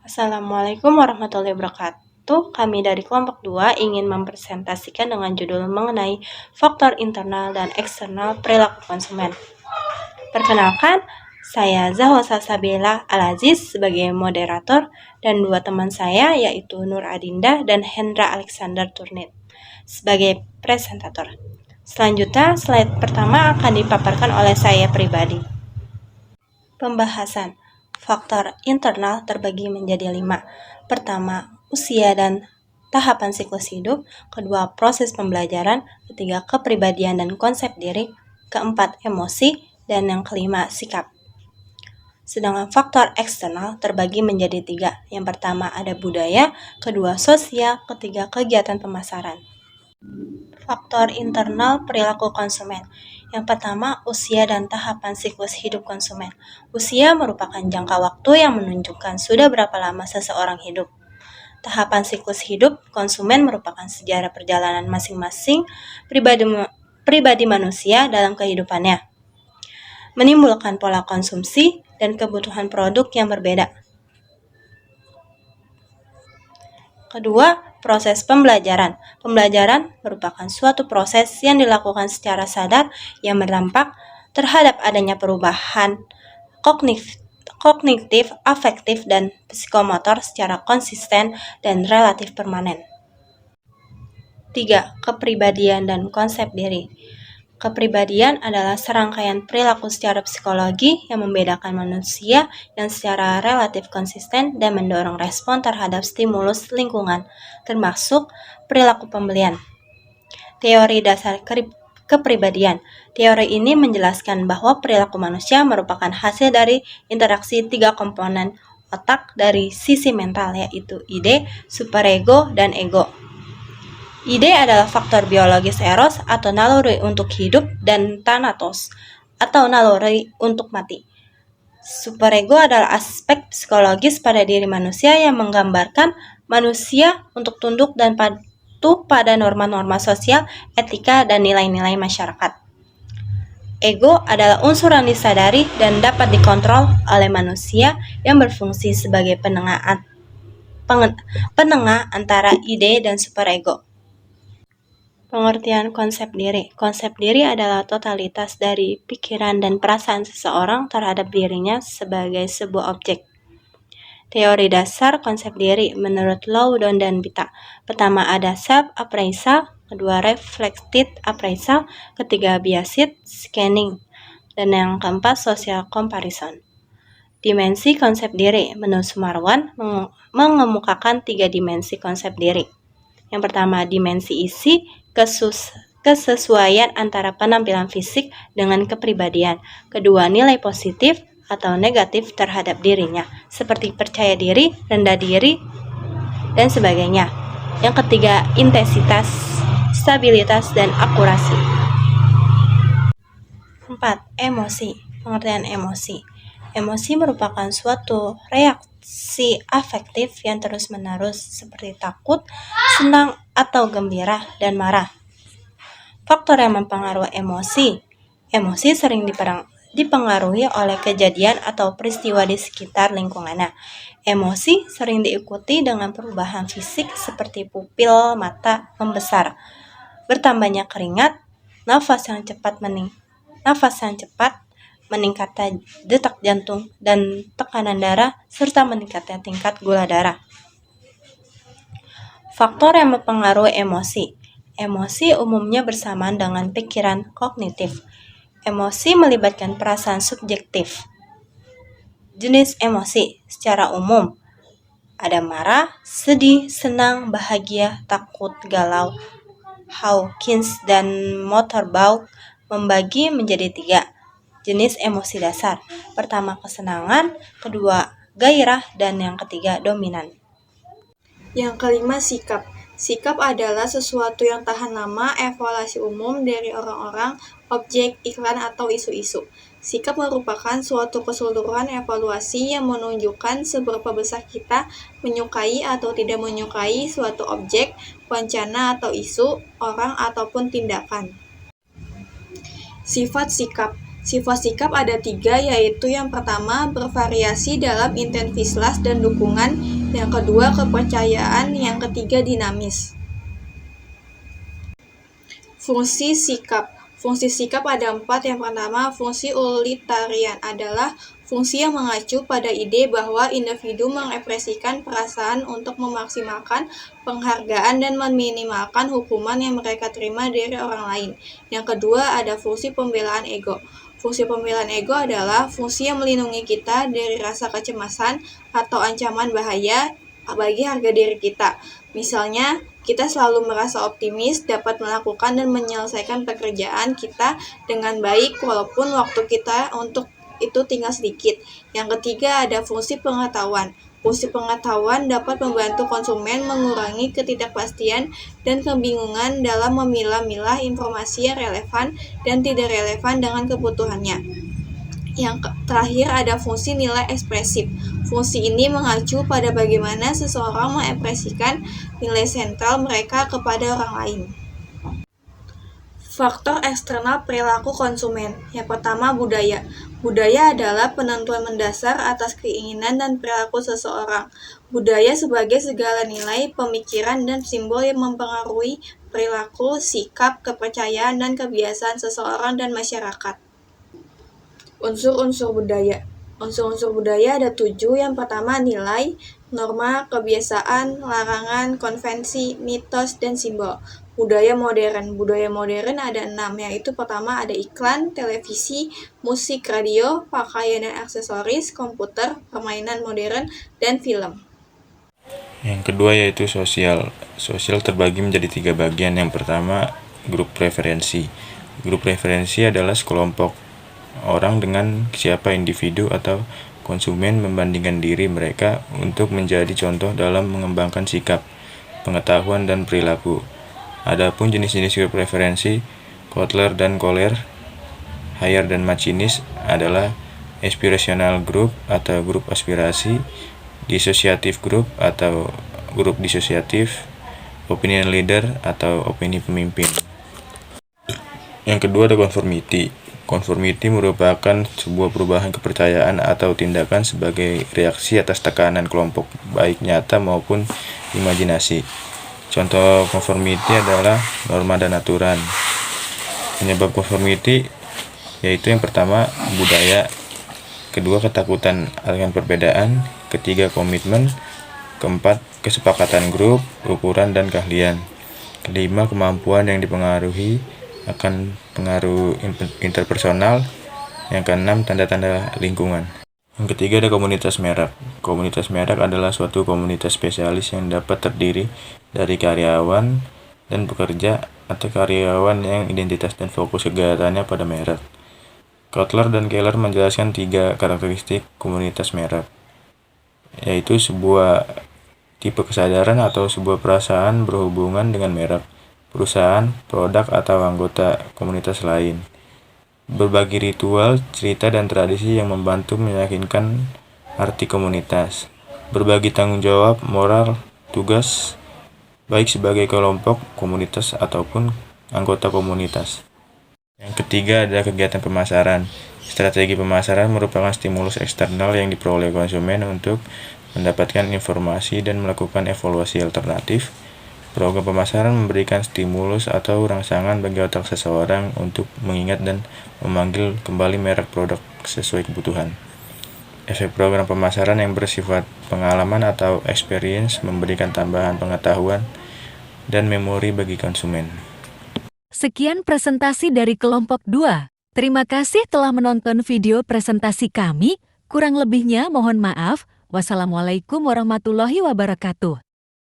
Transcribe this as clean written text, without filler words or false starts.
Assalamualaikum warahmatullahi wabarakatuh. Kami dari kelompok 2 ingin mempresentasikan dengan judul mengenai faktor internal dan eksternal perilaku konsumen. Perkenalkan, saya Zahwa Salsabila Al-Aziz sebagai moderator dan dua teman saya yaitu Nur Adinda dan Hendra Alexander Turnit sebagai presentator. Selanjutnya, slide pertama akan dipaparkan oleh saya pribadi. Pembahasan. Faktor internal terbagi menjadi 5. Pertama, usia dan tahapan siklus hidup. Kedua, proses pembelajaran. Ketiga, kepribadian dan konsep diri. Keempat, emosi. Dan yang kelima, sikap. Sedangkan faktor eksternal terbagi menjadi 3. Yang pertama ada budaya, kedua sosial, ketiga kegiatan pemasaran. Faktor internal perilaku konsumen. Yang pertama, usia dan tahapan siklus hidup konsumen. Usia merupakan jangka waktu yang menunjukkan sudah berapa lama seseorang hidup. Tahapan siklus hidup konsumen merupakan sejarah perjalanan masing-masing pribadi manusia dalam kehidupannya, menimbulkan pola konsumsi dan kebutuhan produk yang berbeda. Kedua, proses pembelajaran. Pembelajaran merupakan suatu proses yang dilakukan secara sadar yang berdampak terhadap adanya perubahan kognitif, afektif, dan psikomotor secara konsisten dan relatif permanen. 3. Kepribadian dan konsep diri. Kepribadian adalah serangkaian perilaku secara psikologi yang membedakan manusia yang secara relatif konsisten dan mendorong respon terhadap stimulus lingkungan, termasuk perilaku pembelian. Teori dasar kepribadian. Teori ini menjelaskan bahwa perilaku manusia merupakan hasil dari interaksi 3 komponen otak dari sisi mental, yaitu ide, superego, dan ego. Ide adalah faktor biologis eros atau naluri untuk hidup dan thanatos atau naluri untuk mati. Superego adalah aspek psikologis pada diri manusia yang menggambarkan manusia untuk tunduk dan patuh pada norma-norma sosial, etika, dan nilai-nilai masyarakat. Ego adalah unsur yang disadari dan dapat dikontrol oleh manusia yang berfungsi sebagai penengah antara ide dan superego. Pengertian konsep diri. Konsep diri adalah totalitas dari pikiran dan perasaan seseorang terhadap dirinya sebagai sebuah objek. Teori dasar konsep diri menurut Loudon dan Bita. Pertama ada self-appraisal, kedua reflective appraisal, ketiga biased scanning, dan yang keempat social comparison. Dimensi konsep diri menurut Sumarwan mengemukakan 3 dimensi konsep diri. Yang pertama dimensi isi, kesesuaian antara penampilan fisik dengan kepribadian. Kedua, nilai positif atau negatif terhadap dirinya, seperti percaya diri, rendah diri, dan sebagainya. Yang ketiga, intensitas, stabilitas, dan akurasi. 4. Emosi. Pengertian emosi. Emosi merupakan suatu reaksi afektif yang terus-menerus seperti takut, senang, atau gembira, dan marah. Faktor yang mempengaruhi emosi. Emosi sering dipengaruhi oleh kejadian atau peristiwa di sekitar lingkungannya. Emosi sering diikuti dengan perubahan fisik seperti pupil mata membesar, bertambahnya keringat, nafas yang cepat, meningkatnya detak jantung dan tekanan darah, serta meningkatnya tingkat gula darah. Faktor yang mempengaruhi emosi. Emosi umumnya bersamaan dengan pikiran kognitif. Emosi melibatkan perasaan subjektif. Jenis emosi secara umum ada marah, sedih, senang, bahagia, takut, galau, Hawkins dan Motherbauer membagi menjadi 3 jenis emosi dasar. Pertama kesenangan, kedua gairah, dan yang ketiga dominan. Yang kelima, sikap. Sikap adalah sesuatu yang tahan lama, evaluasi umum dari orang-orang, objek, iklan, atau isu-isu. Sikap merupakan suatu keseluruhan evaluasi yang menunjukkan seberapa besar kita menyukai atau tidak menyukai suatu objek, wacana atau isu, orang, ataupun tindakan. Sifat sikap. Sifat sikap ada 3, yaitu yang pertama, bervariasi dalam intensitas dan dukungan, yang kedua, kepercayaan, yang ketiga, dinamis. Fungsi sikap. Fungsi sikap ada 4. Yang pertama, fungsi utilitarian adalah fungsi yang mengacu pada ide bahwa individu mengekspresikan perasaan untuk memaksimalkan penghargaan dan meminimalkan hukuman yang mereka terima dari orang lain. Yang kedua, ada fungsi pembelaan ego. Fungsi pembelaan ego adalah fungsi yang melindungi kita dari rasa kecemasan atau ancaman bahaya bagi harga diri kita. Misalnya, kita selalu merasa optimis dapat melakukan dan menyelesaikan pekerjaan kita dengan baik walaupun waktu kita untuk itu tinggal sedikit. Yang ketiga, ada fungsi pengetahuan. Fungsi pengetahuan dapat membantu konsumen mengurangi ketidakpastian dan kebingungan dalam memilah-milah informasi yang relevan dan tidak relevan dengan kebutuhannya. Yang terakhir ada fungsi nilai ekspresif. Fungsi ini mengacu pada bagaimana seseorang mengekspresikan nilai sentral mereka kepada orang lain. Faktor eksternal perilaku konsumen. Yang pertama, budaya. Budaya adalah penentuan mendasar atas keinginan dan perilaku seseorang. Budaya sebagai segala nilai, pemikiran, dan simbol yang mempengaruhi perilaku, sikap, kepercayaan, dan kebiasaan seseorang dan masyarakat. Unsur-unsur budaya. Unsur-unsur budaya ada 7. Yang pertama, nilai, norma, kebiasaan, larangan, konvensi, mitos, dan simbol. Budaya modern. Budaya modern ada 6, yaitu pertama ada iklan, televisi, musik, radio, pakaian dan aksesoris, komputer, permainan modern, dan film. Yang kedua yaitu sosial. Sosial terbagi menjadi 3 bagian. Yang pertama, grup preferensi. Grup preferensi adalah sekelompok orang dengan siapa individu atau konsumen membandingkan diri mereka untuk menjadi contoh dalam mengembangkan sikap, pengetahuan, dan perilaku. Adapun jenis-jenis grup preferensi, Kotler dan Kohler, Haier dan Macinis adalah aspirational group atau grup aspirasi, dissociative group atau grup disosiatif, opinion leader atau opini pemimpin. Yang kedua ada conformity. Conformity merupakan sebuah perubahan kepercayaan atau tindakan sebagai reaksi atas tekanan kelompok, baik nyata maupun imajinasi. Contoh conformity adalah norma dan aturan. Penyebab conformity yaitu yang pertama budaya, kedua ketakutan akan perbedaan, ketiga komitmen, keempat kesepakatan grup, ukuran dan keahlian, kelima kemampuan yang dipengaruhi akan pengaruh interpersonal, yang keenam tanda-tanda lingkungan. Yang ketiga ada komunitas merek. Komunitas merek adalah suatu komunitas spesialis yang dapat terdiri dari karyawan dan pekerja atau karyawan yang identitas dan fokus kegiatannya pada merek. Kotler dan Keller menjelaskan 3 karakteristik komunitas merek, yaitu sebuah tipe kesadaran atau sebuah perasaan berhubungan dengan merek, perusahaan, produk, atau anggota komunitas lain. Berbagi ritual, cerita, dan tradisi yang membantu meyakinkan arti komunitas. Berbagi tanggung jawab, moral, tugas, baik sebagai kelompok, komunitas, ataupun anggota komunitas. Yang ketiga ada kegiatan pemasaran. Strategi pemasaran merupakan stimulus eksternal yang diperoleh konsumen untuk mendapatkan informasi dan melakukan evaluasi alternatif. Program pemasaran memberikan stimulus atau rangsangan bagi otak seseorang untuk mengingat dan memanggil kembali merek produk sesuai kebutuhan. Efek program pemasaran yang bersifat pengalaman atau experience memberikan tambahan pengetahuan dan memori bagi konsumen. Sekian presentasi dari kelompok 2. Terima kasih telah menonton video presentasi kami. Kurang lebihnya mohon maaf. Wassalamualaikum warahmatullahi wabarakatuh.